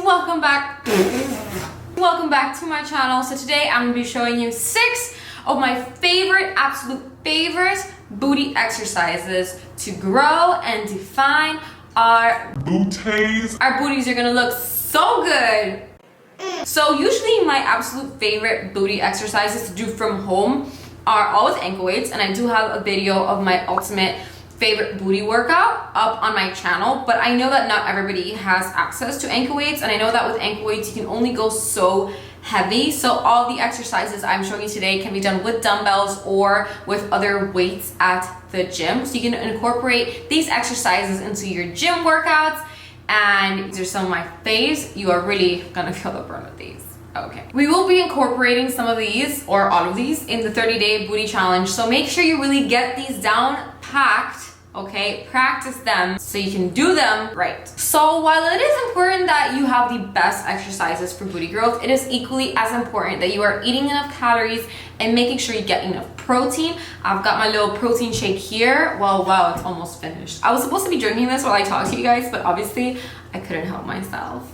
welcome back. Welcome back to my channel. So today I'm gonna be showing you 6 of my absolute favorite booty exercises to grow and define our booties. Our booties are gonna look so good. So usually my absolute favorite booty exercises to do from home are always ankle weights, and I do have a video of my ultimate favorite booty workout up on my channel, but I know that not everybody has access to ankle weights, and I know that with ankle weights you can only go so heavy. So all the exercises I'm showing you today can be done with dumbbells or with other weights at the gym. So you can incorporate these exercises into your gym workouts, and these are some of my faves. You are really gonna feel the burn of these. Okay, we will be incorporating some of these or all of these in the 30-day booty challenge, so make sure you really get these down packed. Okay, practice them so you can do them right. So while it is important that you have the best exercises for booty growth, it is equally as important that you are eating enough calories and making sure you get enough protein. I've got my little protein shake here. Well, wow, it's almost finished. I was supposed to be drinking this while I talk to you guys, but obviously I couldn't help myself.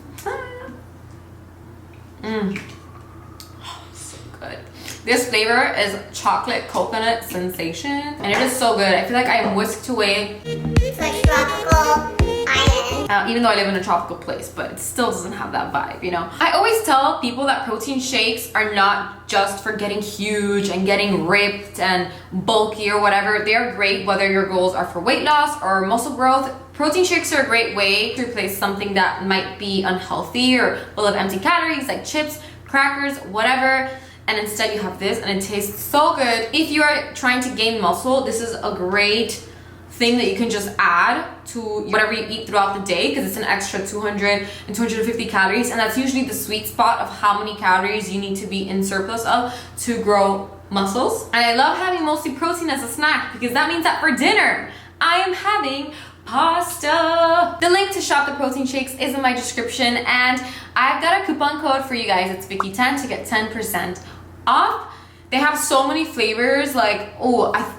Oh, so good. This flavor is chocolate coconut sensation, and it is so good. I feel like I am whisked away to a tropical island. Even though I live in a tropical place, but it still doesn't have that vibe, you know? I always tell people that protein shakes are not just for getting huge and getting ripped and bulky or whatever. They are great whether your goals are for weight loss or muscle growth. Protein shakes are a great way to replace something that might be unhealthy or full of empty calories like chips, crackers, whatever. And instead you have this, and it tastes so good. If you are trying to gain muscle, this is a great thing that you can just add to whatever you eat throughout the day, because it's an extra 200 and 250 calories, and that's usually the sweet spot of how many calories you need to be in surplus of to grow muscles. And I love having mostly protein as a snack, because that means that for dinner I am having pasta. The link to shop the protein shakes is in my description, and I've got a coupon code for you guys. It's Vicky10 to get 10% off. They have so many flavors, like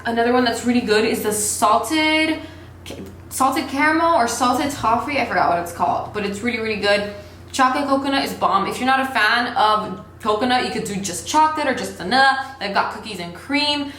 another one that's really good is the salted caramel or salted toffee. I forgot what it's called, but it's really good. Chocolate coconut is bomb. If you're not a fan of coconut, you could do just chocolate or just vanilla. They've got cookies and cream.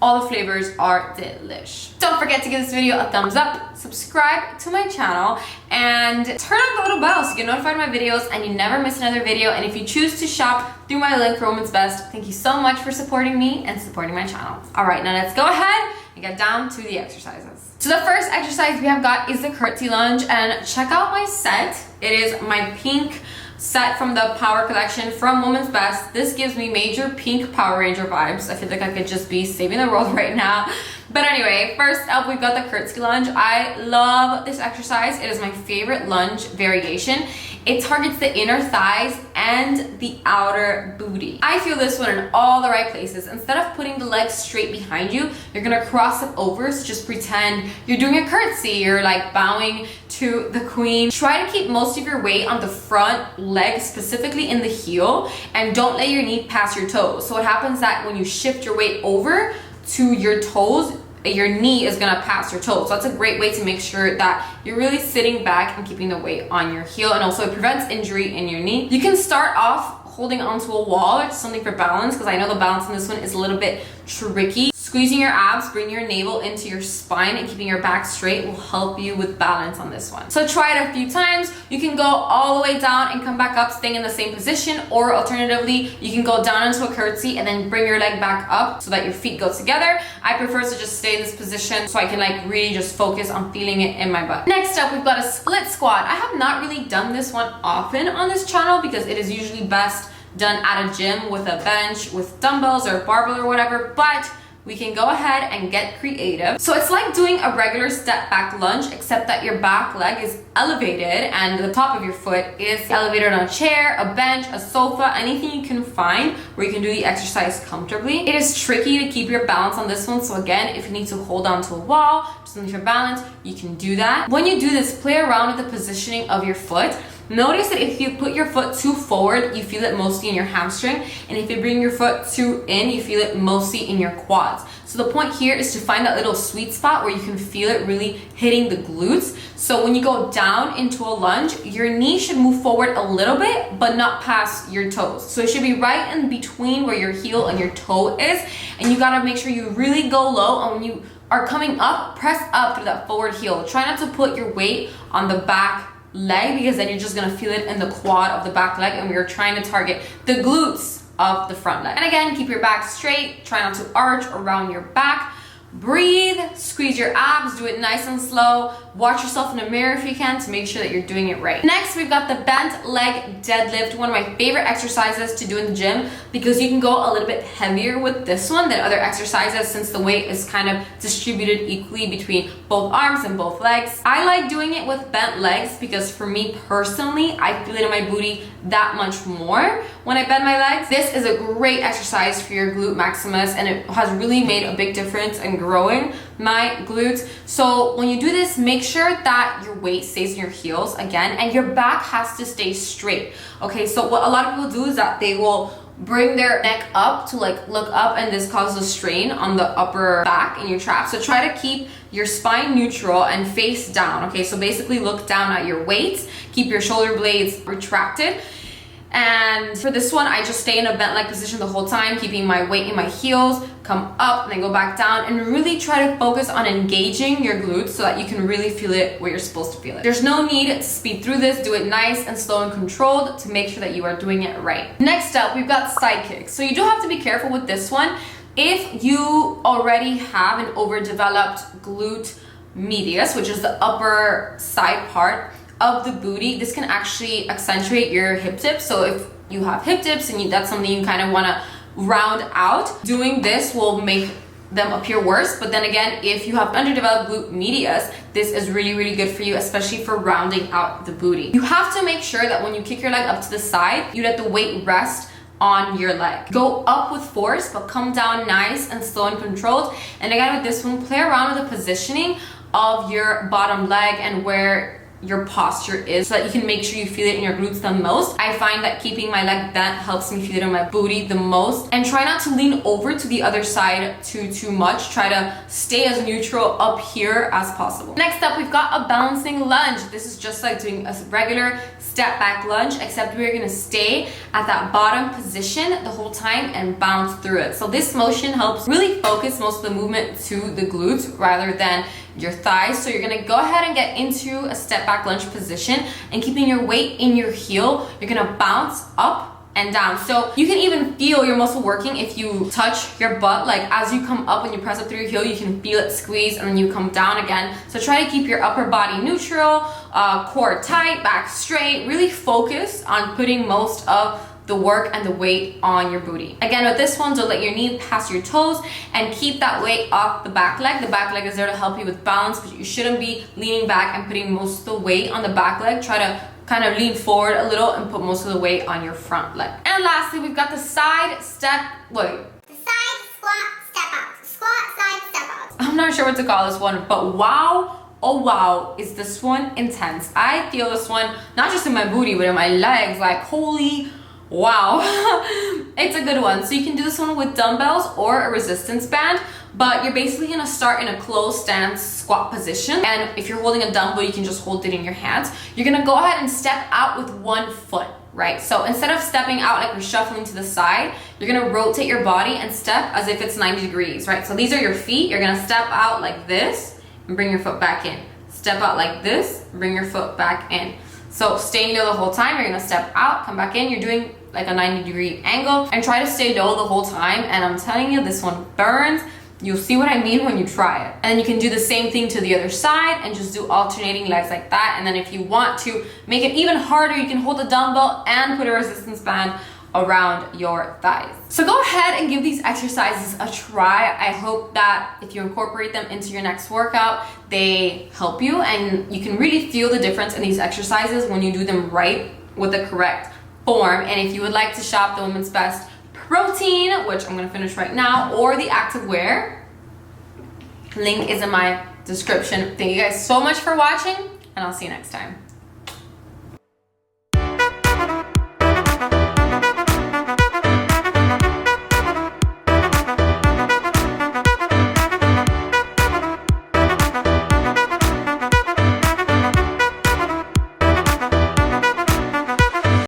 All the flavors are delish. Don't forget to give this video a thumbs up, subscribe to my channel, and turn on the little bell so you get notified of my videos and you never miss another video. And if you choose to shop through my link, Roman's Best, thank you so much for supporting me and supporting my channel. All right, now let's go ahead and get down to the exercises. So the first exercise we have got is the curtsy lunge, and check out my set. It is my pink set from the Power collection from Woman's Best. This gives me major pink Power Ranger vibes. I feel like I could just be saving the world right now. But anyway, first up we've got the curtsy lunge. I love this exercise. It is my favorite lunge variation. It targets the inner thighs and the outer booty. I feel this one in all the right places. Instead of putting the legs straight behind you, you're gonna cross it over. So just pretend you're doing a curtsy. You're like bowing to the queen. Try to keep most of your weight on the front leg, specifically in the heel, and don't let your knee pass your toes. So what happens that when you shift your weight over to your toes, your knee is gonna pass your toes. So that's a great way to make sure that you're really sitting back and keeping the weight on your heel, and also it prevents injury in your knee. You can start off holding onto a wall or something for balance, because I know the balance in this one is a little bit tricky. Squeezing your abs, bring your navel into your spine, and keeping your back straight will help you with balance on this one. So try it a few times. You can go all the way down and come back up, staying in the same position, or alternatively, you can go down into a curtsy and then bring your leg back up so that your feet go together. I prefer to just stay in this position so I can like really just focus on feeling it in my butt. Next up, we've got a split squat. I have not really done this one often on this channel because it is usually best done at a gym with a bench, with dumbbells or barbell or whatever, but we can go ahead and get creative. So it's like doing a regular step back lunge, except that your back leg is elevated and the top of your foot is elevated on a chair, a bench, a sofa, anything you can find where you can do the exercise comfortably. It is tricky to keep your balance on this one. So again, if you need to hold on to a wall, something for balance, you can do that. When you do this, play around with the positioning of your foot. Notice that if you put your foot too forward, you feel it mostly in your hamstring, and if you bring your foot too in, you feel it mostly in your quads. So the point here is to find that little sweet spot where you can feel it really hitting the glutes. So when you go down into a lunge, your knee should move forward a little bit, but not past your toes. So it should be right in between where your heel and your toe is, and you gotta make sure you really go low, and when you are coming up, press up through that forward heel. Try not to put your weight on the back leg, because then you're just gonna feel it in the quad of the back leg, and we are trying to target the glutes of the front leg. And again, keep your back straight. Try not to arch around your back. Breathe, squeeze your abs, do it nice and slow. Watch yourself in the mirror if you can to make sure that you're doing it right. Next, we've got the bent leg deadlift, one of my favorite exercises to do in the gym, because you can go a little bit heavier with this one than other exercises since the weight is kind of distributed equally between both arms and both legs. I like doing it with bent legs because for me personally, I feel it in my booty that much more when I bend my legs. This is a great exercise for your glute maximus, and it has really made a big difference in growing my glutes. So when you do this, make sure that your weight stays in your heels again, and your back has to stay straight. Okay, so what a lot of people do is that they will bring their neck up to like look up, and this causes a strain on the upper back in your traps. So try to keep your spine neutral and face down. Okay, so basically look down at your weights, keep your shoulder blades retracted. And for this one, I just stay in a bent leg position the whole time, keeping my weight in my heels, come up and then go back down, and really try to focus on engaging your glutes so that you can really feel it where you're supposed to feel it. There's no need to speed through this. Do it nice and slow and controlled to make sure that you are doing it right. Next up, we've got side kicks. So you do have to be careful with this one. If you already have an overdeveloped glute medius, which is the upper side part of the booty, this can actually accentuate your hip dips. So if you have hip dips and that's something you kind of want to round out, doing this will make them appear worse. But then again, if you have underdeveloped glute medius, this is really, really good for you, especially for rounding out the booty. You have to make sure that when you kick your leg up to the side, you let the weight rest on your leg. Go up with force, but come down nice and slow and controlled. And again, with this one, play around with the positioning of your bottom leg and where your posture is so that you can make sure you feel it in your glutes the most. I find that keeping my leg bent helps me feel it in my booty the most. And try not to lean over to the other side too much. Try to stay as neutral up here as possible. Next up, we've got a balancing lunge. This is just like doing a regular step back lunge, except we're gonna stay at that bottom position the whole time and bounce through it. So this motion helps really focus most of the movement to the glutes rather than your thighs. So you're gonna go ahead and get into a step back lunge position, and keeping your weight in your heel, you're gonna bounce up and down. So you can even feel your muscle working if you touch your butt. Like as you come up and you press up through your heel, you can feel it squeeze, and then you come down again. So try to keep your upper body neutral, core tight, back straight. Really focus on putting most of the work and the weight on your booty. Again, with this one, don't let your knee pass your toes, and keep that weight off the back leg. The back leg is there to help you with balance, but you shouldn't be leaning back and putting most of the weight on the back leg. Try to kind of lean forward a little and put most of the weight on your front leg. And lastly, we've got the side step, The side squat step out. Squat, side, step out. I'm not sure what to call this one, but wow, oh wow, is this one intense. I feel this one, not just in my booty, but in my legs, like holy wow. It's a good one. So you can do this one with dumbbells or a resistance band, but you're basically gonna start in a closed stance squat position. And if you're holding a dumbbell, you can just hold it in your hands. You're gonna go ahead and step out with one foot, right? So instead of stepping out like you're shuffling to the side, you're gonna rotate your body and step as if it's 90 degrees, right? So these are your feet. You're gonna step out like this and bring your foot back in. Step out like this, bring your foot back in. So staying low the whole time. You're gonna step out, come back in. You're doing like a 90-degree angle, and try to stay low the whole time. And I'm telling you, this one burns. You'll see what I mean when you try it. And then you can do the same thing to the other side and just do alternating legs like that. And then if you want to make it even harder, you can hold a dumbbell and put a resistance band around your thighs. So go ahead and give these exercises a try. I hope that if you incorporate them into your next workout, they help you, and you can really feel the difference in these exercises when you do them right with the correct form. And if you would like to shop the Women's Best protein, which I'm gonna finish right now, or the activewear, link is in my description. Thank you guys so much for watching, and I'll see you next time.